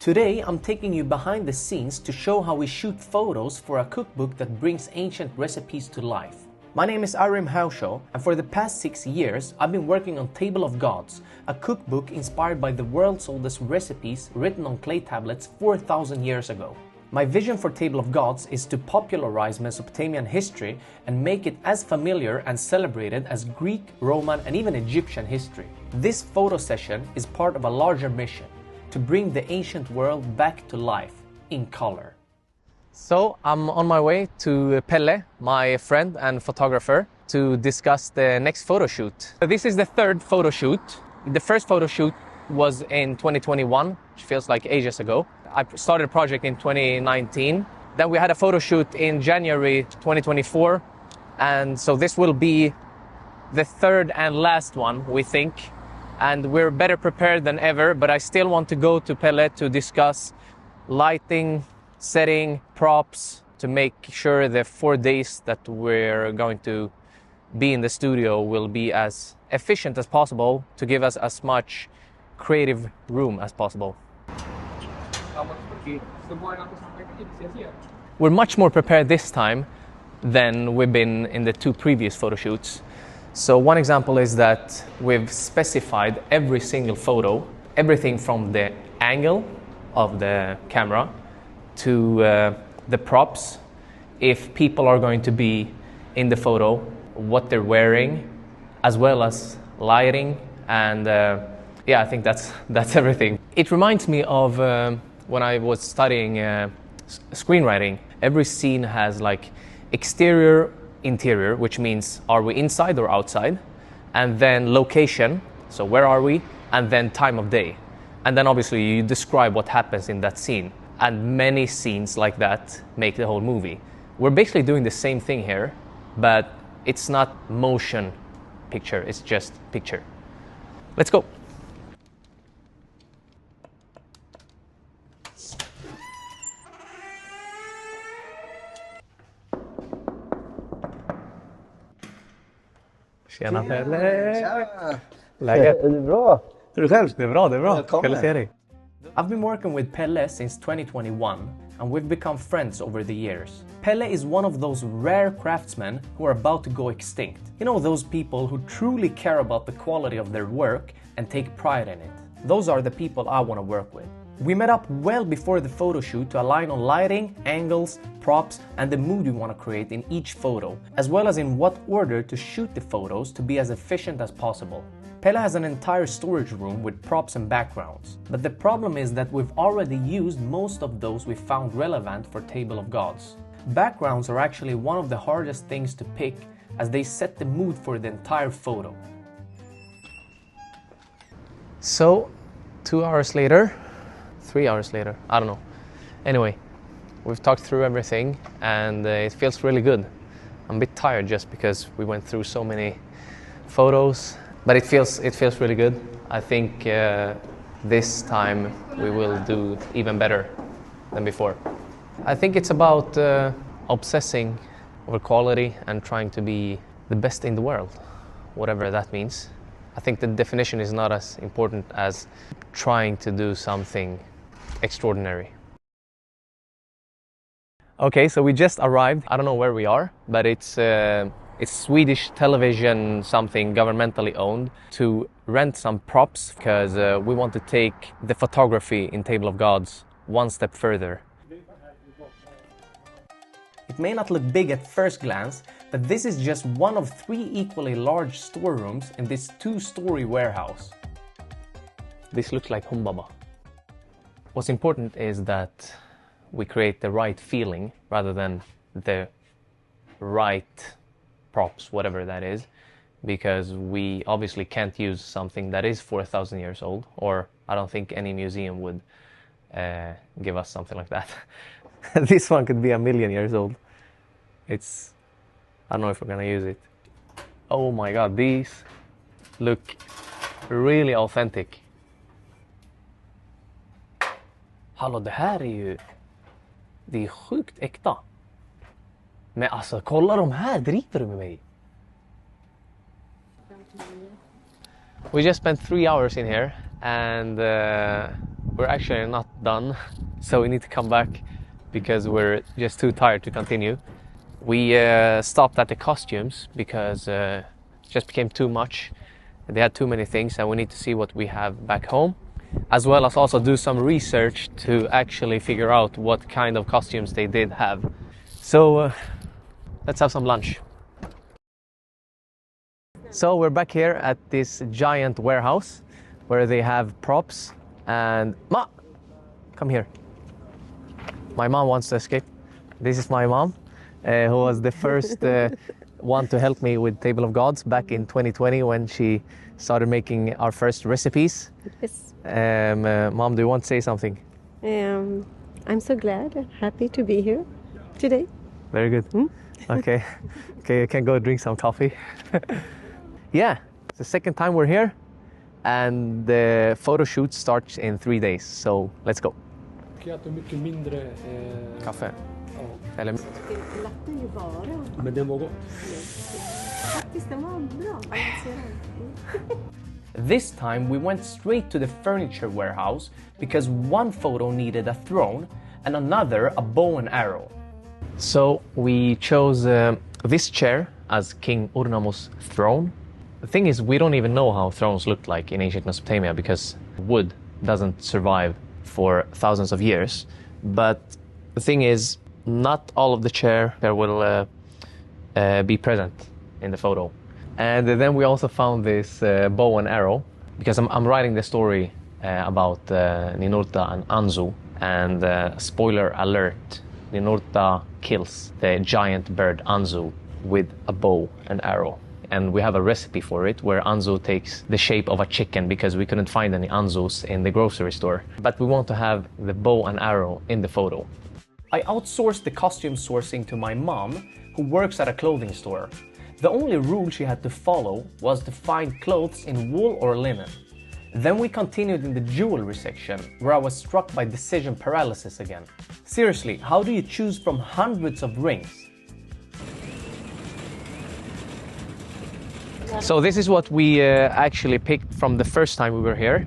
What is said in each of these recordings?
Today, I'm taking you behind the scenes to show how we shoot photos for a cookbook that brings ancient recipes to life. My name is Arim Hausho, and for the past 6 years, I've been working on Table of Gods, a cookbook inspired by the world's oldest recipes written on clay tablets 4,000 years ago. My vision for Table of Gods is to popularize Mesopotamian history and make it as familiar and celebrated as Greek, Roman, and even Egyptian history. This photo session is part of a larger mission to bring the ancient world back to life in color. So I'm on my way to Pelle, my friend and photographer, to discuss the next photo shoot. This is the third photo shoot. The first photo shoot was in 2021, which feels like ages ago. I started a project in 2019. Then we had a photo shoot in January 2024. And so this will be the third and last one, we think. And we're better prepared than ever, but I still want to go to Pelle to discuss lighting, setting, props, to make sure the 4 days that we're going to be in the studio will be as efficient as possible to give us as much creative room as possible. We're much more prepared this time than we've been in the 2 previous photo shoots. So one example is that we've specified every single photo, everything from the angle of the camera to the props, if people are going to be in the photo, what they're wearing, as well as lighting, and yeah, I think that's everything. It reminds me of when I was studying screenwriting. Every scene has like exterior, interior, which means are we inside or outside, and then location, so where are we, and then time of day, and then obviously you describe what happens in that scene, and many scenes like that make the whole movie. We're basically doing the same thing here, but it's not motion picture, it's just picture. Let's go. Tjena Pelle! Tja! Läget? Är det bra? Är du själv? Det är bra, det är bra. Välkommen. Kul att se dig. I've been working with Pelle since 2021 and we've become friends over the years. Pelle is one of those rare craftsmen who are about to go extinct. You know, those people who truly care about the quality of their work and take pride in it. Those are the people I want to work with. We met up well before the photo shoot to align on lighting, angles, props, and the mood we want to create in each photo, as well as in what order to shoot the photos to be as efficient as possible. Pelle has an entire storage room with props and backgrounds, but the problem is that we've already used most of those we found relevant for Table of Gods. Backgrounds are actually one of the hardest things to pick as they set the mood for the entire photo. So, 2 hours later, 3 hours later, I don't know. Anyway, we've talked through everything and it feels really good. I'm a bit tired just because we went through so many photos, but it feels really good. I think this time we will do even better than before. I think it's about obsessing over quality and trying to be the best in the world, whatever that means. I think the definition is not as important as trying to do something extraordinary. Okay, so we just arrived. I don't know where we are, but it's Swedish television, something governmentally owned, to rent some props because we want to take the photography in Table of Gods one step further. It may not look big at first glance, but this is just one of 3 equally large storerooms in this 2-story warehouse. This looks like Humbaba. What's important is that we create the right feeling rather than the right props, whatever that is, because we obviously can't use something that is 4,000 years old, or I don't think any museum would give us something like that. This one could be 1,000,000 years old. I don't know if we're gonna use it. Oh my god, these look really authentic. Hallå, det här är sjukt äkta. Men alltså, kolla de här, driver du med mig? We just spent 3 hours in here and we're actually not done, so we need to come back because we're just too tired to continue. We stopped at the costumes because it just became too much. They had too many things and we need to see what we have back home, as well as also do some research to actually figure out what kind of costumes they did have. So let's have some lunch. So we're back here at this giant warehouse where they have props and... Ma! Come here. My mom wants to escape. This is my mom, who was the first one to help me with Table of Gods back in 2020 when she started making our first recipes. Yes. Mom, do you want to say something? I'm so glad and happy to be here today. Very good. Okay. Okay, you can go drink some coffee. Yeah, it's the second time we're here and the photo shoot starts in 3 days, so let's go. Mycket mindre Kaffe? ja. Eller... Latten ju bara. Men den var gott. Faktiskt, den var bra. Balanserad. This time we went straight to the furniture warehouse because one photo needed a throne and another a bow and arrow. So we chose this chair as King Urnamu's throne. The thing is, we don't even know how thrones looked like in ancient Mesopotamia because wood doesn't survive for thousands of years. But the thing is, not all of the chair will be present in the photo. And then we also found this bow and arrow because I'm writing the story about Ninurta and Anzu. And spoiler alert, Ninurta kills the giant bird Anzu with a bow and arrow. And we have a recipe for it where Anzu takes the shape of a chicken because we couldn't find any Anzus in the grocery store. But we want to have the bow and arrow in the photo. I outsourced the costume sourcing to my mom, who works at a clothing store. The only rule she had to follow was to find clothes in wool or linen. Then we continued in the jewelry section, where I was struck by decision paralysis again. Seriously, how do you choose from hundreds of rings? So this is what we actually picked from the first time we were here.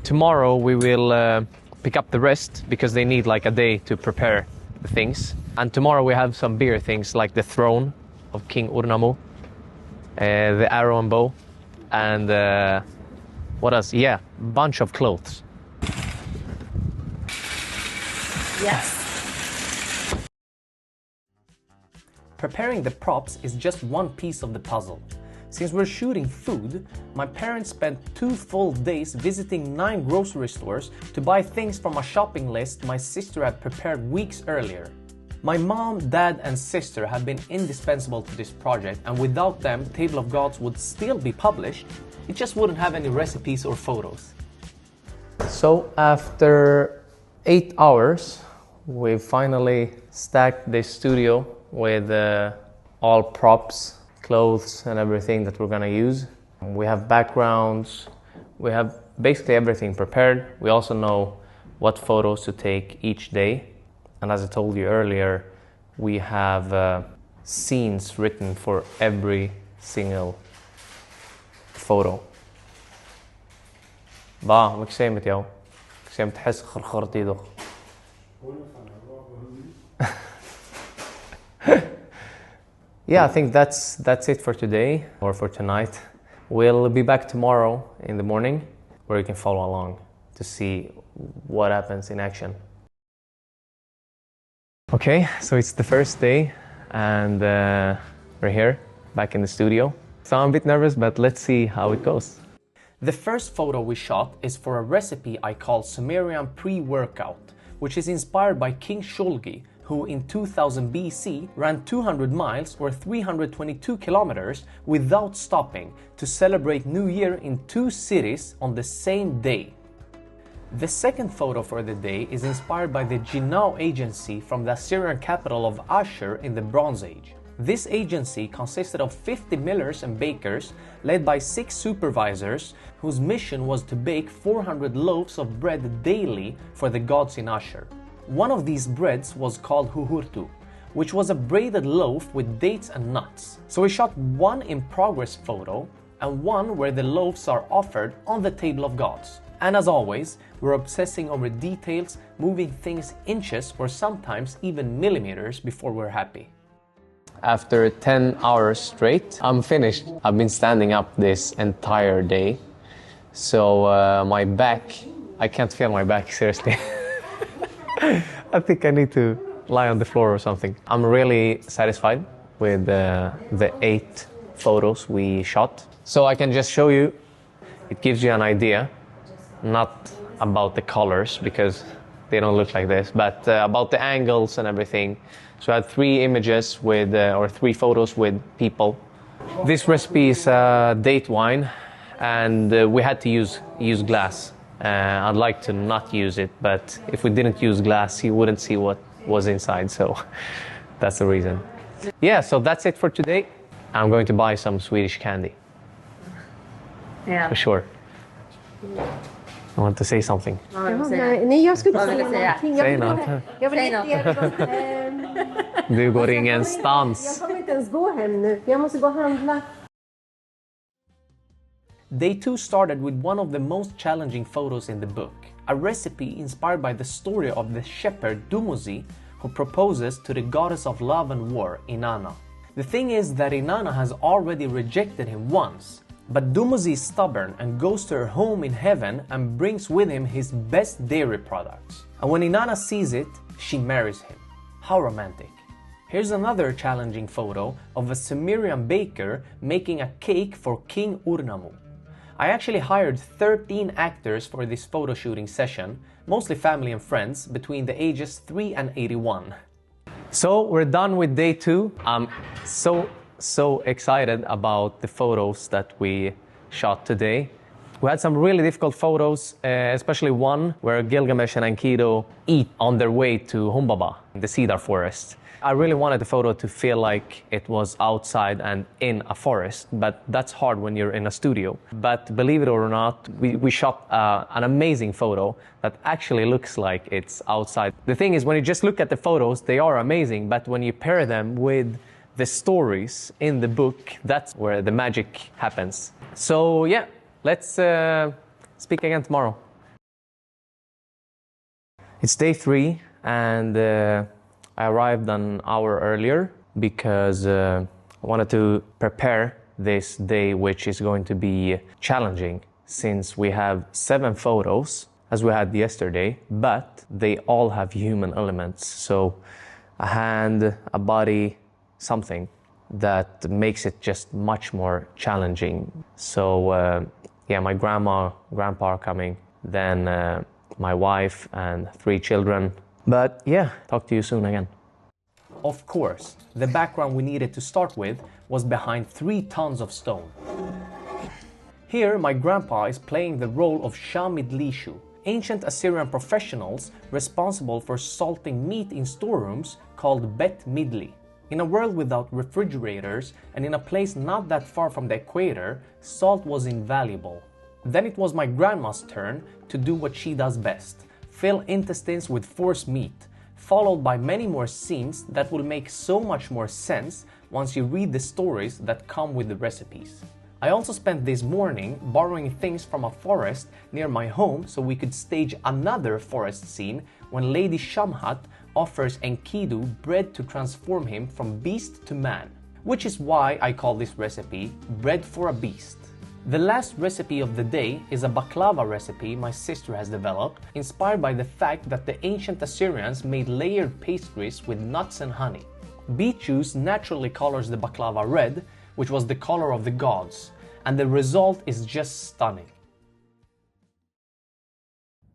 Tomorrow we will pick up the rest because they need like a day to prepare the things. And tomorrow we have some bigger things like the throne of King Urnamu, the arrow and bow, and what else? Yeah, bunch of clothes. Yes. Preparing the props is just one piece of the puzzle. Since we're shooting food, my parents spent 2 full days visiting 9 grocery stores to buy things from a shopping list my sister had prepared weeks earlier. My mom, dad and sister have been indispensable to this project, and without them, Table of Gods would still be published. It just wouldn't have any recipes or photos. So after 8 hours, we finally stacked the studio with all props, clothes and everything that we're gonna use. We have backgrounds, we have basically everything prepared. We also know what photos to take each day. And as I told you earlier, we have scenes written for every single photo. با مكسيمت ياو مكسيمت تحس خرخرتي دو. Yeah, I think that's it for today or for tonight. We'll be back tomorrow in the morning where you can follow along to see what happens in action. Okay, so it's the first day and we're here back in the studio. So I'm a bit nervous, but let's see how it goes. The first photo we shot is for a recipe I call Sumerian pre-workout, which is inspired by King Shulgi, who in 2000 BC ran 200 miles or 322 kilometers without stopping to celebrate New Year in 2 cities on the same day. The second photo for the day is inspired by the Jinnah agency from the Assyrian capital of Ashur in the Bronze Age. This agency consisted of 50 millers and bakers led by 6 supervisors whose mission was to bake 400 loaves of bread daily for the gods in Ashur. One of these breads was called huhurtu, which was a braided loaf with dates and nuts. So we shot one in progress photo and one where the loaves are offered on the Table of Gods. And as always, we're obsessing over details, moving things inches or sometimes even millimeters before we're happy. After 10 hours straight, I'm finished. I've been standing up this entire day. So my back, I can't feel my back, seriously. I think I need to lie on the floor or something. I'm really satisfied with the 8 photos we shot. So I can just show you, it gives you an idea, not about the colors because they don't look like this, but about the angles and everything. So I had 3 images with, or 3 photos with people. This recipe is date wine, and we had to use glass. I'd like to not use it, but if we didn't use glass, you wouldn't see what was inside, so that's the reason. Yeah, so that's it for today. I'm going to buy some Swedish candy. Ja. For sure. I want to say something. Nej, jag skulle säga någonting. Säg något. Jag vill inte... Du går ingenstans. Jag kommer inte ens gå hem nu. Jag måste gå och handla. Day 2 started with one of the most challenging photos in the book, a recipe inspired by the story of the shepherd Dumuzi, who proposes to the goddess of love and war, Inanna. The thing is that Inanna has already rejected him once, but Dumuzi is stubborn and goes to her home in heaven and brings with him his best dairy products. And when Inanna sees it, she marries him. How romantic. Here's another challenging photo of a Sumerian baker making a cake for King Urnamu. I actually hired 13 actors for this photo shooting session, mostly family and friends, between the ages 3 and 81. So we're done with day 2. I'm so excited about the photos that we shot today. We had some really difficult photos, especially one where Gilgamesh and Enkidu eat on their way to Humbaba, the cedar forest. I really wanted the photo to feel like it was outside and in a forest, but that's hard when you're in a studio. But believe it or not, we shot an amazing photo that actually looks like it's outside. The thing is, when you just look at the photos, they are amazing, but when you pair them with the stories in the book, that's where the magic happens. So yeah, let's speak again tomorrow. It's day 3, and I arrived an hour earlier because I wanted to prepare this day, which is going to be challenging since we have 7 photos as we had yesterday, but they all have human elements. So a hand, a body, something that makes it just much more challenging. So yeah, my grandma, grandpa are coming, then my wife and 3 children. But yeah, talk to you soon again. Of course, the background we needed to start with was behind 3 tons of stone. Here, my grandpa is playing the role of Shamidlishu, ancient Assyrian professionals responsible for salting meat in storerooms called Bet Midli. In a world without refrigerators and in a place not that far from the equator, salt was invaluable. Then it was my grandma's turn to do what she does best, fill intestines with force meat, followed by many more scenes that will make so much more sense once you read the stories that come with the recipes. I also spent this morning borrowing things from a forest near my home so we could stage another forest scene when Lady Shamhat offers Enkidu bread to transform him from beast to man, which is why I call this recipe Bread for a Beast. The last recipe of the day is a baklava recipe my sister has developed, inspired by the fact that the ancient Assyrians made layered pastries with nuts and honey. Beet juice naturally colors the baklava red, which was the color of the gods, and the result is just stunning.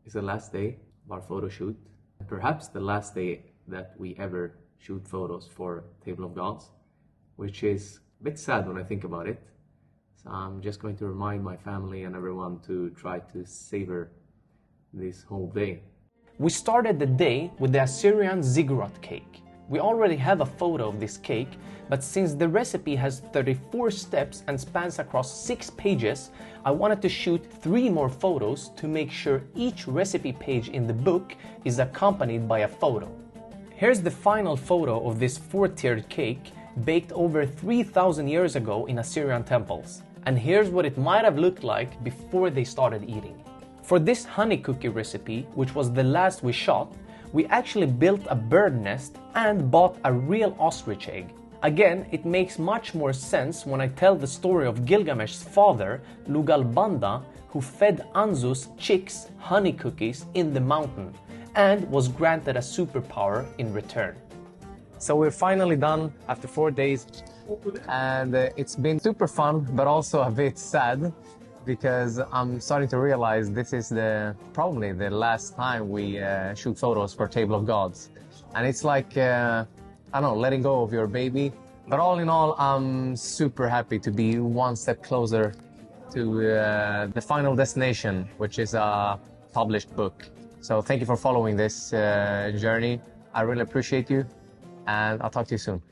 It's the last day of our photo shoot, perhaps the last day that we ever shoot photos for Table of Gods, which is a bit sad when I think about it. So I'm just going to remind my family and everyone to try to savor this whole day. We started the day with the Assyrian ziggurat cake. We already have a photo of this cake, but since the recipe has 34 steps and spans across 6 pages, I wanted to shoot 3 more photos to make sure each recipe page in the book is accompanied by a photo. Here's the final photo of this 4-tiered cake baked over 3,000 years ago in Assyrian temples. And here's what it might have looked like before they started eating. For this honey cookie recipe, which was the last we shot, we actually built a bird nest and bought a real ostrich egg. Again, it makes much more sense when I tell the story of Gilgamesh's father, Lugalbanda, who fed Anzu's chicks honey cookies in the mountain and was granted a superpower in return. So we're finally done after 4 days, and it's been super fun, but also a bit sad, because I'm starting to realize this is probably the last time we shoot photos for Table of Gods. And it's like, I don't know, letting go of your baby. But all in all, I'm super happy to be one step closer to the final destination, which is a published book. So thank you for following this journey. I really appreciate you, and I'll talk to you soon.